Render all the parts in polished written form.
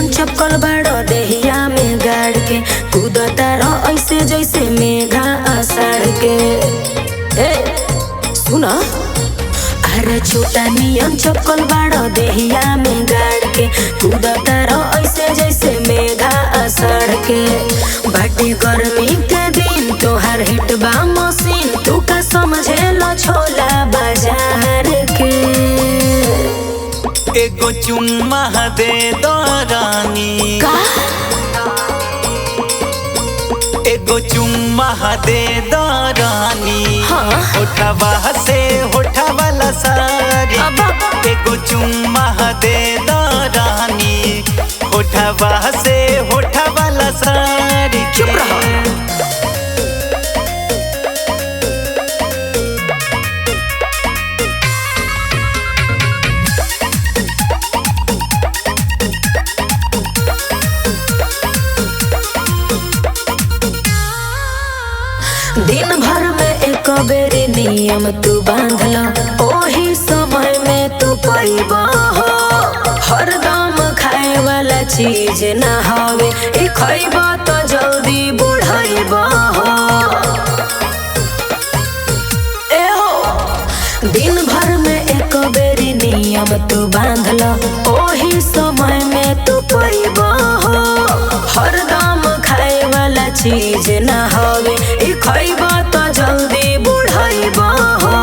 चपकल बाड़ो देहिया में गाड़ के कूदता रहो ऐसे जैसे मेघा आषाढ़ के। ए सुना, अरे छोटा नियन चपकल बाड़ो देहिया में गाड़ के कूदता रहो ऐसे जैसे मेघा आषाढ़ के। बाटी गर्मी के दिन तोहर हिट बा मशीन, तू का समझे लो छोला बाजार के। एगो चुम्मा दे दो रानी, का? एगो चुम्मा दे दो रानी। हाँ? होठवा से होठवा ला सारी। एगो चुम्मा दे दो रानी, होठवा से होठवा ला सारी। चुप रहो। दिन भर में एक बेरी नियम तू बांधल, ओही समय में तू पैबा हो। हरदम खाए वाला चीज ना हवे, ए खैबा तो जल्दी बुढ़ाइबा हो। ए हो, दिन भर में एक बेरी नियम तू बांधल, ओही समय में तू पैबा हो। हरदम खाए वाला चीज ना हवे, ए खैबा तो जल्दी बुढ़ाइबा हो।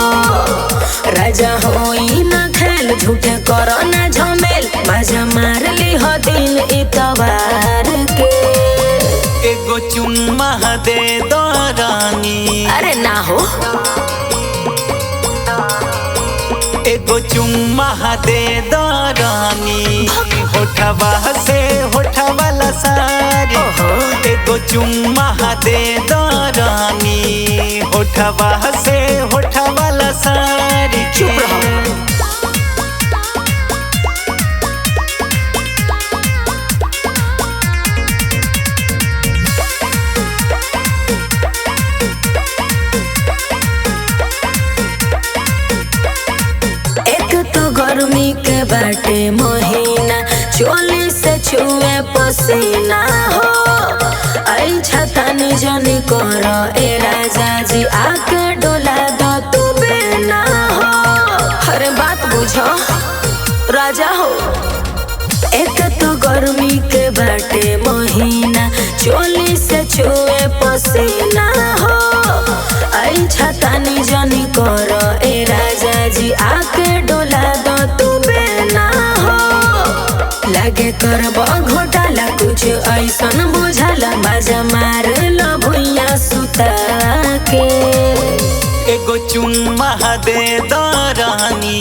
राजा होई ना खेल, झूठे करो ना झमेल, मजा मार ली हो दिन इतवार के। एगो चुम्मा दे दो रानी। अरे ना हो। एगो चुम्मा दे दो रानी, होठवा से होठवा ला सारी। एगो चुम्मा दे दो रानी, होठवा से होठवा ला सारी। चुप रहो। गर्मी के बाटे महीना, चोली से छुए पसीना हो। आई छतानी जनी करो ए राजा जी, आके डोला दो तू बेना हो। अरे बात बुझो राजा हो। एक तो गर्मी के बाटे महीना, चोली से छुए पसीना हो। आई छतानी जनी करो ए राजा जी, आके डोला दो तू बेना हो। लागे करब घोटाला कुछ ऐसन बुझाला, मजा मार लो भुइया सुता के। एगो चुम्मा दे दो रानी।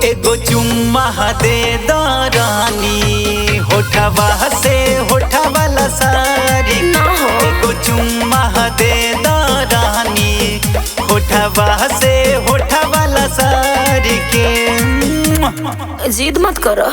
एगो चुम्मा दे दो रानी, होठवा से होठवा ला सारी। एगो चुम्मा दे दो रानी, होठवा से होठवा ला सारी के। जिद मत करो।